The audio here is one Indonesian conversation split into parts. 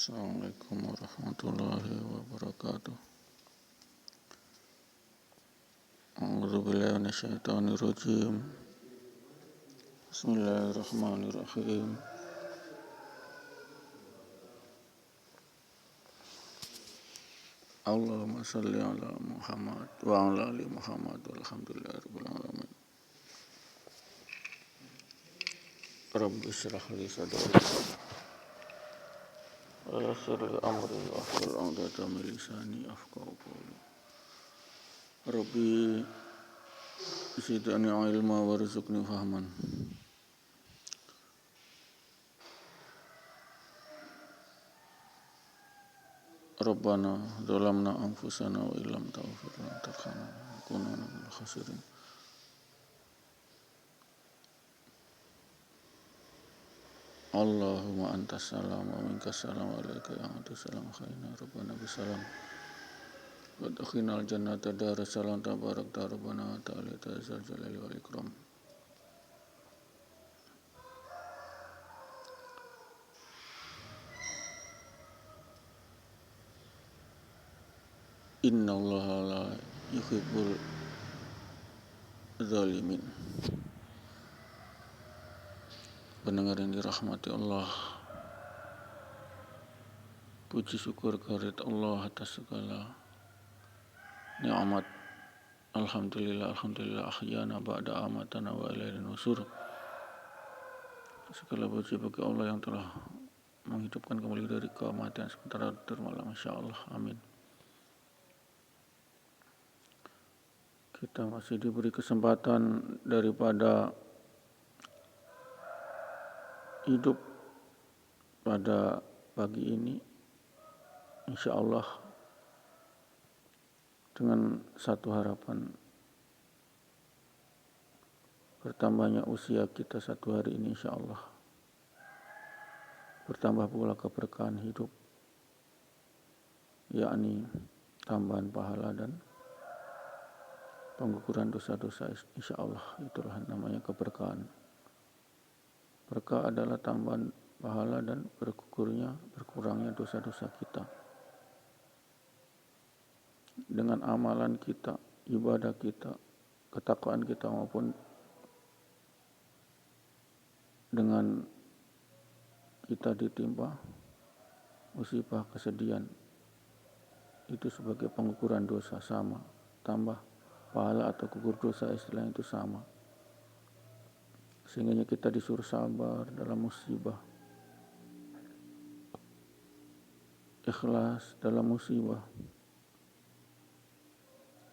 Assalamualaikum warahmatullahi wabarakatuh. A'udzu billahi minasyaitonir rajim. Bismillahirrahmanirrahim. Allahumma shalli ala Muhammad wa ala ali Muhammad walhamdulillahirabbil alamin. Rabbi shrah li sadri wa yassir li amri wahlul 'uqdatam min lisani yafqahu qawli. Rabbi zidni ilma warzuqni fahman. Rabbana zalamna anfusana wa illam taghfir lana wa tarhamna lanakunanna minal khasirin. Allahumma antas salam wa minkas salam wa alaika ya antus salam khaina rabbana bisalam wa dakhinal jannata darassalam tabarak rabbana wa ta'ala ta'ala jalali wal ikram. Inna allaha la yuhibbul zalimin. Pendengar yang dirahmati Allah, puji syukur kehadirat Allah atas segala nikmat. Alhamdulillah ahyana ba'da amatana wa ilaihi nusur. Segala puji bagi Allah yang telah menghidupkan kembali dari kematian sementara termalam. Masya Allah, amin. Kita masih diberi kesempatan daripada hidup pada pagi ini, insya Allah dengan satu harapan, bertambahnya usia kita satu hari ini, insya Allah bertambah pula keberkahan hidup, yakni tambahan pahala dan pengguguran dosa-dosa. Insya Allah itulah namanya keberkahan. Berkah adalah tambahan pahala dan berkurangnya dosa-dosa kita. Dengan amalan kita, ibadah kita, ketakwaan kita maupun dengan kita ditimpa musibah, kesedihan, itu sebagai pengukuran dosa sama, tambah pahala atau gugur dosa istilahnya itu sama. Sehingga kita disuruh sabar dalam musibah, ikhlas dalam musibah.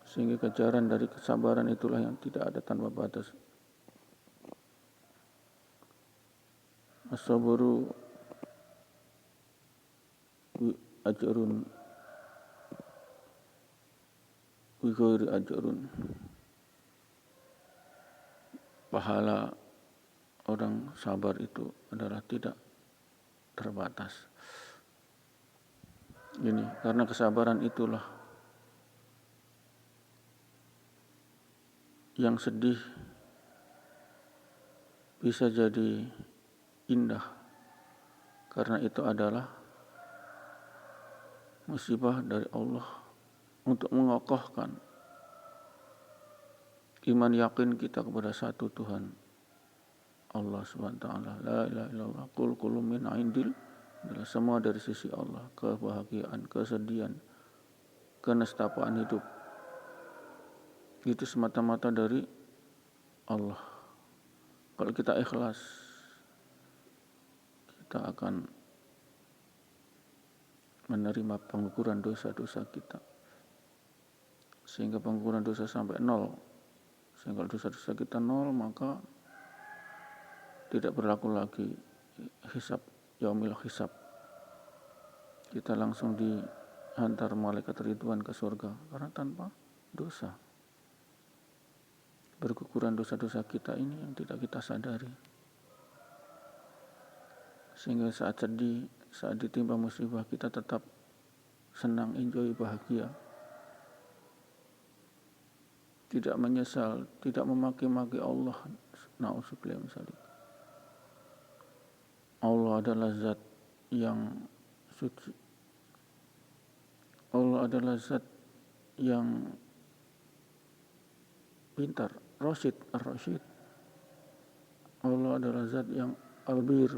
Sehingga kejaran dari kesabaran itulah yang tidak ada tanpa batas. As-sabru ajrun wa ghairi ajrun. Pahala orang sabar itu adalah tidak terbatas. Ini karena kesabaran itulah yang sedih bisa jadi indah, karena itu adalah musibah dari Allah untuk mengokohkan iman yakin kita kepada satu Tuhan, Allah SWT. La ilaha illallah, qul kullu min indil, adalah semua dari sisi Allah. Kebahagiaan, kesedihan, kenestapaan hidup itu semata-mata dari Allah. Kalau kita ikhlas, kita akan menerima pengukuran dosa-dosa kita, sehingga pengukuran dosa sampai 0. Sehingga kalau dosa-dosa kita 0, maka tidak berlaku lagi hisab, yaumil hisab. Kita langsung dihantar malaikat ridwan ke surga karena tanpa dosa. Berguguran dosa-dosa kita ini yang tidak kita sadari. Sehingga saat sedih, saat ditimpa musibah, kita tetap senang, enjoy, bahagia. Tidak menyesal, tidak memaki-maki Allah. Na'udzubillah min dzalik. Allah adalah zat yang suci. Allah adalah zat yang pintar, Rasyid, Ar-Rasyid. Allah adalah zat yang Al-Bir,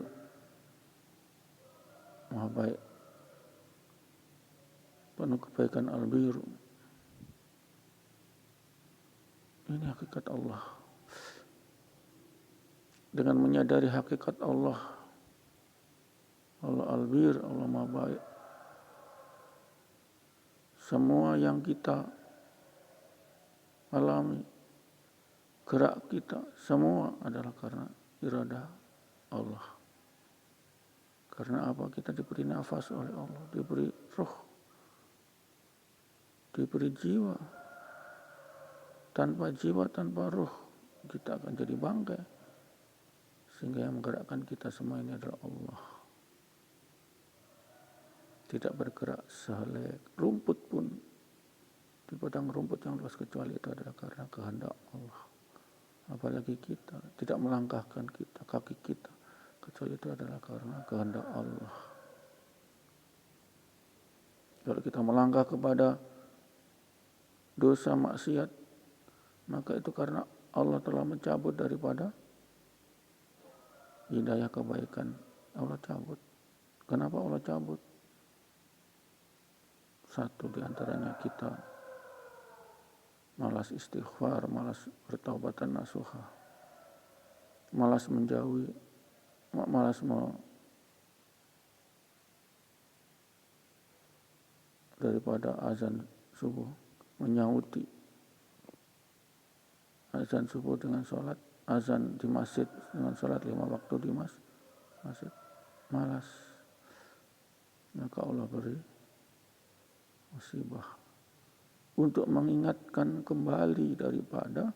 maha baik, penuh kebaikan. Al-Bir, ini hakikat Allah. Dengan menyadari hakikat Allah, Allah Al-Bir, Allah maha baik, semua yang kita alami, gerak kita, semua adalah karena iradah Allah. Karena apa? Kita diberi nafas oleh Allah, diberi roh, diberi jiwa. Tanpa jiwa, tanpa roh, kita akan jadi bangkai. Sehingga yang menggerakkan kita semua ini adalah Allah. Tidak bergerak sehelai rumput pun di padang rumput yang luas kecuali itu adalah karena kehendak Allah. Apalagi kita tidak melangkahkan kita, kaki kita, kecuali itu adalah karena kehendak Allah. Kalau kita melangkah kepada dosa maksiat, maka itu karena Allah telah mencabut daripada hidayah kebaikan. Allah cabut. Kenapa Allah cabut? Satu diantaranya kita malas istighfar, malas bertaubatan nasuha, malas menjauhi, malas daripada azan subuh, menyauti azan subuh dengan sholat, azan di masjid dengan sholat 5 waktu di masjid, malas. Maka Allah beri musibah untuk mengingatkan kembali daripada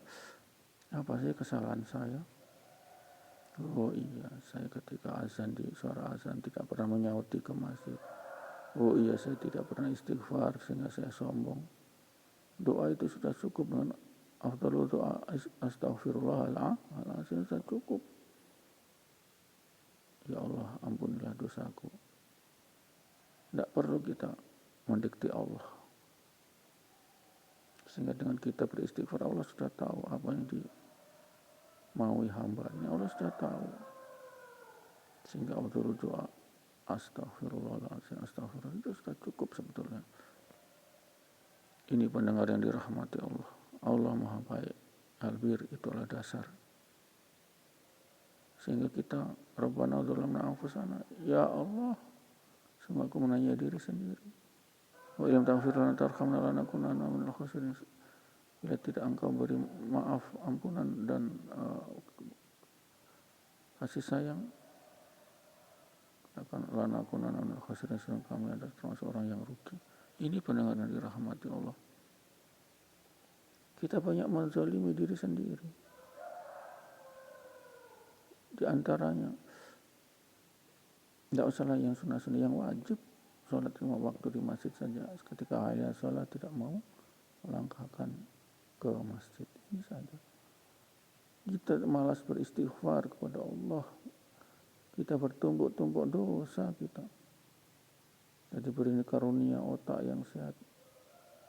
apa sih kesalahan saya. Oh iya, saya ketika azan, di suara azan tidak pernah menyauti ke masjid. Oh iya, saya tidak pernah istighfar sehingga saya sombong. Doa itu sudah cukup dengan afdalul doa astaghfirullahaladzim, sudah cukup. Ya Allah, ampunilah dosaku. Tidak perlu kita mendikti Allah. Sehingga dengan kita beristighfar, Allah sudah tahu apa yang dimaui hambanya. Allah sudah tahu. Sehingga afdalul doa astaghfirullahaladzim, astaghfirullah, itu sudah cukup sebetulnya. Ini pendengar yang dirahmati Allah. Allah maha baik. Al-Bir itulah dasar. Sehingga kita, Rabbana dzalamna anfusana, ya Allah, sungguh aku menanya diri sendiri. Wa illam taghfir lana tarhamna lanakunanna minal khasirin. Bila tidak engkau beri maaf, ampunan dan kasih sayang, akan lanakunanna minal khasirin, kami adalah termasuk orang yang rugi. Ini pendengar yang dirahmati Allah. Kita banyak menzalimi diri sendiri. Di antaranya, tidak usahlah yang sunnah-sunnah, yang wajib. Sholat 5 waktu di masjid saja. Ketika hayya sholat tidak mau melangkahkan ke masjid. Ini saja. Kita malas beristighfar kepada Allah. Kita bertumpuk-tumpuk dosa kita. Jadi beri karunia otak yang sehat,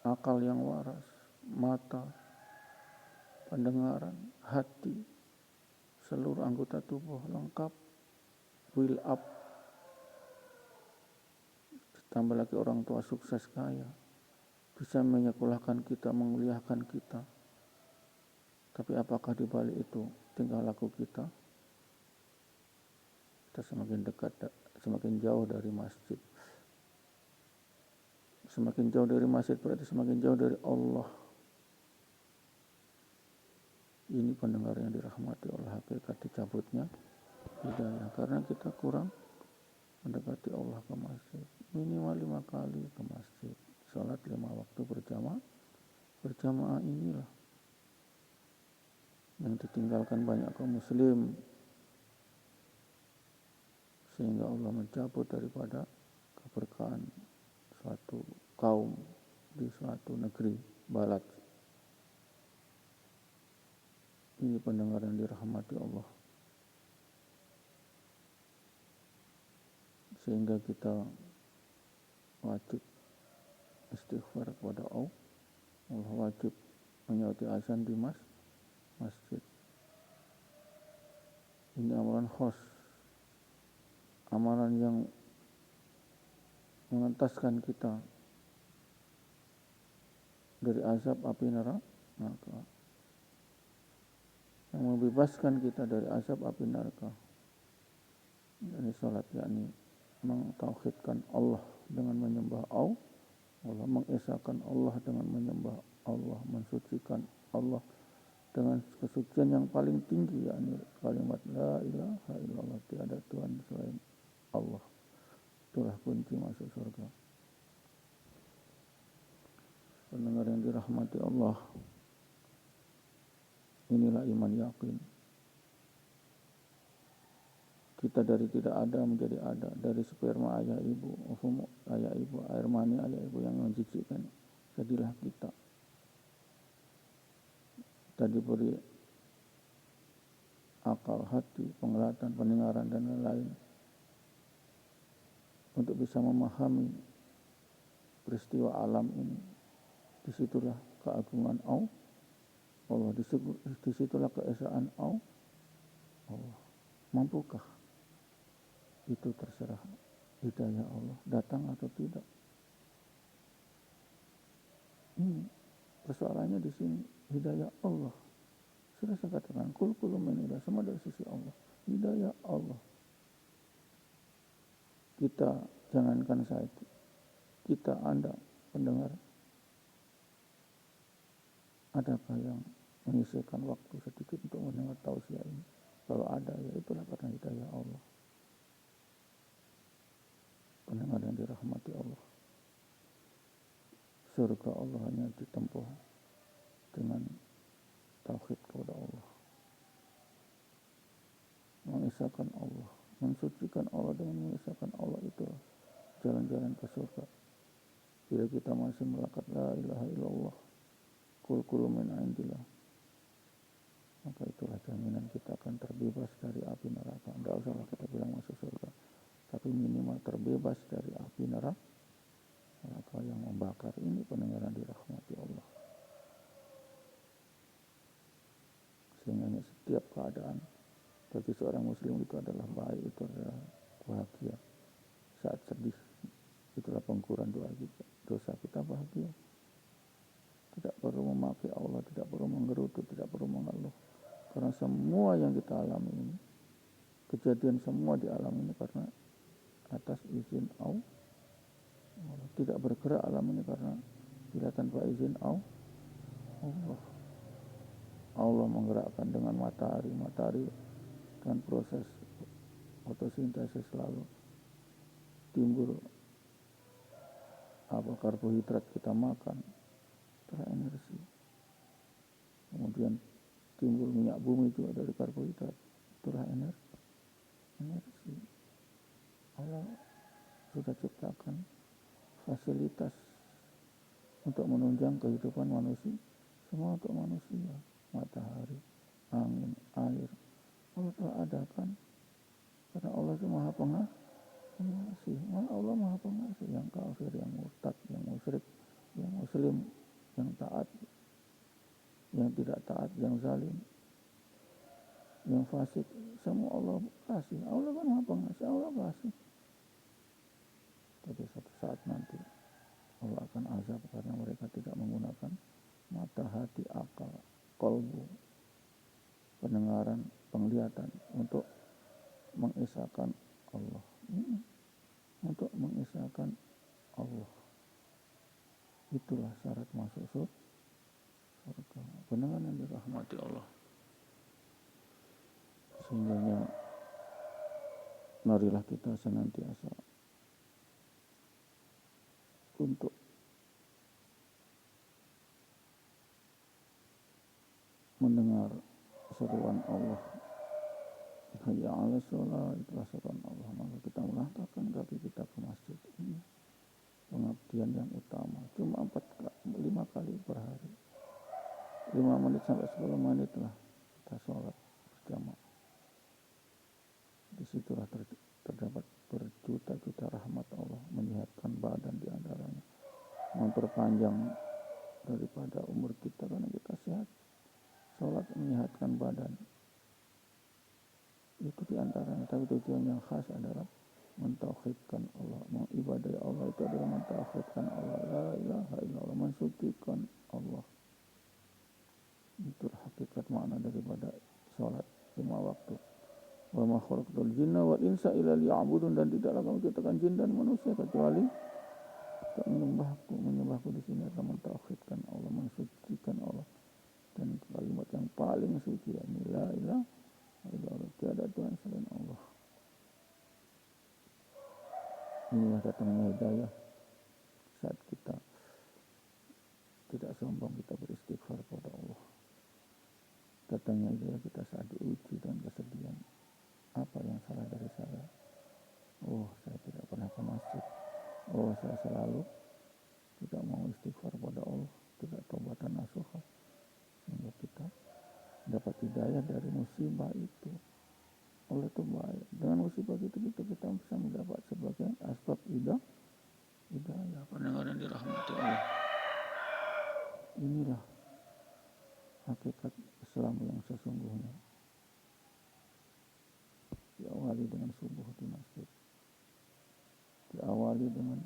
akal yang waras, mata, pendengaran, hati, seluruh anggota tubuh lengkap, will up. Ditambah lagi orang tua sukses kaya, bisa menyekolahkan kita, menguliahkan kita. Tapi apakah di balik itu tingkah laku kita? Kita semakin dekat, semakin jauh dari masjid. Semakin jauh dari masjid berarti semakin jauh dari Allah. Ini pendengar yang dirahmati oleh hakikat dicabutnya hidayah. Karena kita kurang mendekati Allah ke masjid. Minimal 5 kali ke masjid. Sholat 5 waktu berjamaah. Berjamaah inilah yang ditinggalkan banyak kaum muslim. Sehingga Allah mencabut daripada keberkahan suatu kaum di suatu negeri balat. Ini pendengar yang dirahmati Allah. Sehingga kita wajib istighfar kepada Allah, wajib menyauti azan di masjid. Ini amalan khos, amalan yang mengentaskan kita dari azab api neraka, yang membebaskan kita dari azab api neraka. Ini salat, yakni mentauhidkan Allah dengan menyembah Allah, mengesahkan Allah dengan menyembah Allah, mensucikan Allah dengan kesucian yang paling tinggi, yakni kalimat la ilaha illallah, tiada Tuhan selain Allah. Itulah kunci masuk surga. Pendengar yang dirahmati Allah, inilah iman yakin. Kita dari tidak ada menjadi ada, dari sperma ayah ibu, air mani ayah ibu yang menjijikkan, jadilah kita. Kita diberi akal, hati, penglihatan, pendengaran, dan lain-lain untuk bisa memahami peristiwa alam ini. Disitulah keagungan Allah, disitulah keesaan Allah. Mampukah? Itu terserah hidayah Allah datang atau tidak. Ini persoalannya di sini, hidayah Allah. Sudah saya katakan, kullu min ilah, semua dari sisi Allah. Hidayah Allah. Kita, jangankan saya, kita, Anda, pendengar, adakah yang menyisihkan waktu sedikit untuk mendengar tausiah ini? Kalau ada, ya itulah karena hidayah Allah. Pendengar yang dirahmati Allah, surga Allah hanya ditempuh dengan tauhid kepada Allah, mengesahkan Allah, mensucikan Allah dengan mengesahkan Allah. Itu jalan-jalan ke surga. Bila kita masih melakat la ilaha illallah, kullu min indillah, maka itulah jaminan kita akan terbebas dari api neraka. Tidak usahlah kita bilang masuk surga, tapi minimal terbebas dari api neraka yang membakar. Ini pendengaran dirahmati Allah. Sehingga setiap keadaan bagi seorang muslim itu adalah baik, itu adalah bahagia. Saat sedih, itulah pengguran dosa kita, bahagia. Tidak perlu memakai Allah, tidak perlu menggerutu, tidak perlu mengeluh. Karena semua yang kita alami ini, kejadian semua di alam ini karena atas izin Allah. Tidak bergerak alam ini karena bila tanpa izin Allah. Allah menggerakkan dengan matahari dengan proses fotosintesis, lalu timbul karbohidrat kita makan, itulah energi. Kemudian timbul minyak bumi juga dari karbohidrat, itulah energi. Allah sudah ciptakan fasilitas untuk menunjang kehidupan manusia, semua untuk manusia. Matahari, angin, air, Allah telah adakan. Karena Allah itu maha pengasih. Allah maha pengasih. Yang kafir, yang murtad, yang musyrik, yang muslim, yang taat, yang tidak taat, yang zalim, yang fasik, semua Allah kasih. Allah kan maha pengasih, Allah kasih. Tapi suatu saat nanti Allah akan azab karena mereka tidak menggunakan mata, hati, akal, kolbu, pendengaran, penglihatan untuk mengesahkan Allah. Untuk mengesahkan Allah. Itulah syarat masuk surga. Pendengar yang dirahmati Allah. Sehingga marilah kita senantiasa untuk mendengar seruan Allah, hayya 'alas shalah, itulah seruan Allah, maka kita melangkahkan kaki kita ke masjid. Ini pengabdian yang utama, cuma 5 kali per hari, 5 menit sampai 10 menit lah kita sholat berjamaah. Disitulah terdapat berjuta-juta rahmat Allah menyehatkan badan di panjang daripada umur kita karena kita sehat. Sholat menyehatkan badan. Itu diantaranya, tapi tujuan yang khas adalah mentauhidkan Allah. Mengibadahi Allah itu adalah mentauhidkan Allah. La ilaha illallah, mensucikan Allah. Itu hakikat makna daripada sholat 5 waktu. Wa ma khalaqtul jinna wal insa illa liya'budun, dan tidaklah kami ciptakan jin dan manusia kecuali untuk menyembahku. Menyembahku di sini adalah mentauhidkan Allah, mensucikan Allah. Dan kalimat yang paling suci yakni la ilaha illallah, tiada Tuhan selain Allah. Inilah datangnya hidayah saat kita tidak sombong, kita beristighfar kepada Allah. Datangnya hidayah kita saat diuji dengan kesedihan. Apa yang salah dari saya? Oh, saya tidak pernah ke masjid. Oh, saya selalu tidak mau istighfar kepada Allah, tidak taubatan nasuha, sehingga kita dapat hidayah dari musibah itu. Allah itu baik. Dengan musibah itu kita bisa mendapat sebagai asbab hidayah. Pendengar yang dirahmati Allah. Inilah hakikat Islam yang sesungguhnya. Diawali dengan subuh di masjid. Diawali dengan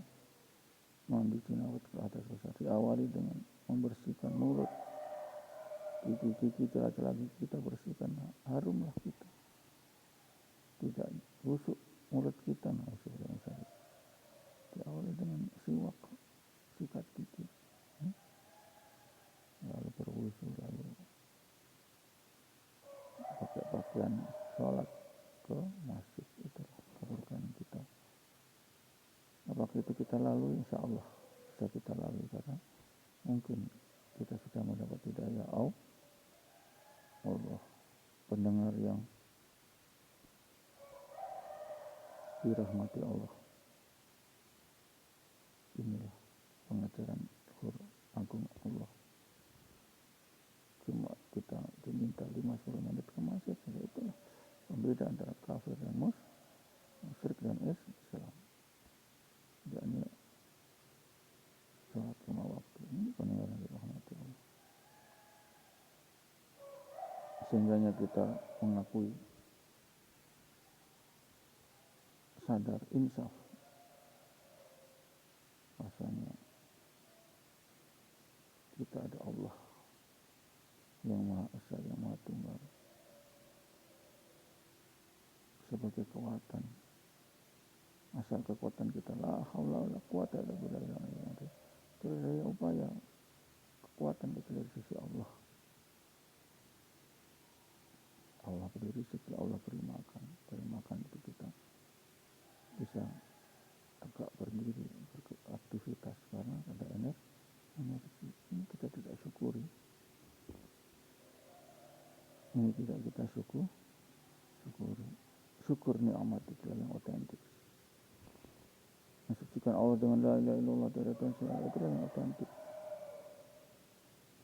mandi junawat ke atas besar. Diawali dengan membersihkan mulut. Gigi-gigi, celah-celah gigi kita bersihkan. Harumlah kita. Tidak busuk mulut kita. Diawali dengan siwak, sikat gigi. Lalu berwudu, lalu pakai pakaian sholat ke masjid. Itulah keberkahan kita. Apakah itu kita lalui? Insya Allah bisa kita lalui, karena mungkin kita sudah mendapat hidayah Allah. Pendengar yang dirahmati Allah, inilah pengajaran agung Allah. Cuma kita diminta 5-10 menit ke masjid saja. Itulah pembeda antara kafir dan musyrik dan Islam, yakni sholat 5 waktu. Ini pendengar yang dirahmati Allah. Sehingganya kita mengakui, sadar, insaf, rasanya kita ada Allah yang Maha Esa, yang Maha Tunggal sebagai kekuatan. Asal kekuatan kita la haula wala quwata illa billah. Tidak ada upaya kekuatan kecuali dari sisi Allah. Allah beri rezeki, Allah beri makan. Dari makan itu kita bisa tegak berdiri, beraktivitas karena ada energi. Ini kita tidak syukuri. Ini tidak kita syukuri. Syukur nikmat itulah yang otentik. Mensucikan Allah dengan la ilaha illallah, tiada Tuhan selain Allah, itulah yang otentik.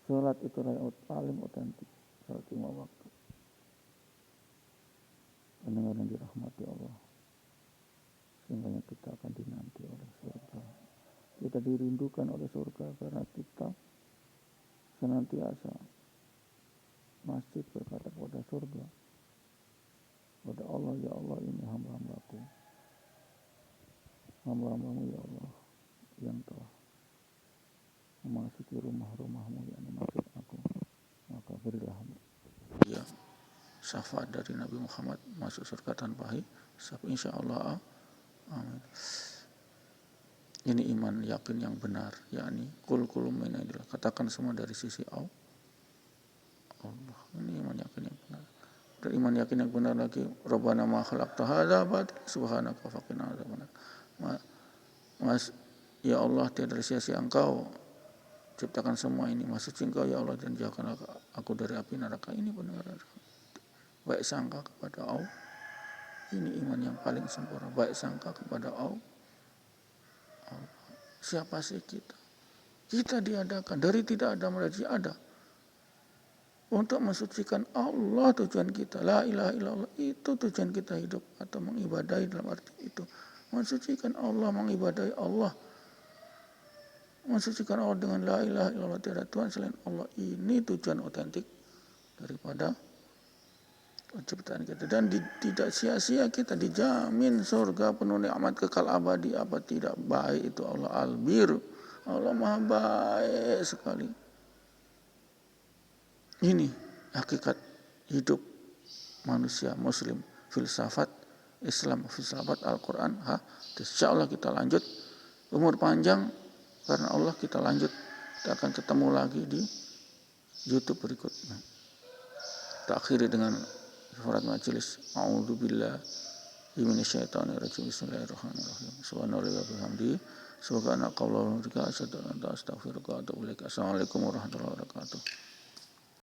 Salat itulah yang paling otentik. Salat 5 waktu. Pendengar yang dirahmati Allah, sehingga kita akan dinanti oleh surga. Kita dirindukan oleh surga karena kita senantiasa masjid berkata kepada surga, kepada Allah, ya Allah, ini hamba-hambaku, hamba-hambamu ya Allah, yang telah memasuki rumah-rumahmu, yang masjid aku, maka berilah ya syafaat dari Nabi Muhammad masuk surga tanpa hisab, insya Allah. Amin. Ini iman yakin yang benar, yakni kulum minallah, katakan semua dari sisi Allah. Ini iman yakin yang benar. Dan iman yakin yang benar lagi, Rabbana ma khalaqta hadza batil subhanaka faqina adzabannar. Mas ya Allah, tiada sia-sia Engkau ciptakan semua ini, maksud Engkau ya Allah, dan jauhkanlah aku dari api neraka. Ini benar. Baik sangka kepada Allah. Ini iman yang paling sempurna. Baik sangka kepada Allah. Siapa sih kita? Kita diadakan dari tidak ada menjadi ada. Untuk mensucikan Allah tujuan kita. La ilaha illallah, itu tujuan kita hidup atau mengibadahi dalam arti itu. Mensucikan Allah, mengibadahi Allah. mensucikan Allah dengan la ilaha illallah, tiada Tuhan selain Allah. Ini tujuan otentik daripada penciptaan kita. Dan tidak sia-sia kita dijamin surga penuh nikmat kekal abadi. Apa tidak baik itu Allah Al-Bir. Allah maha baik sekali. Ini hakikat hidup manusia muslim, filsafat Islam, filsafat Al-Quran. Insya Allah kita lanjut umur panjang karena Allah, kita lanjut, kita akan ketemu lagi di YouTube berikutnya. Kita akhiri dengan surat majelis. A'udzubillahi minasyaitonirrajim. Bismillahirrahmanirrahim. Subhanallahi wa bihamdihi. Subhanakallahumma wa bihamdika asyhadu an la ilaha illa anta astaghfiruka wa atubu ilaik. Assalamualaikum warahmatullahi wabarakatuh.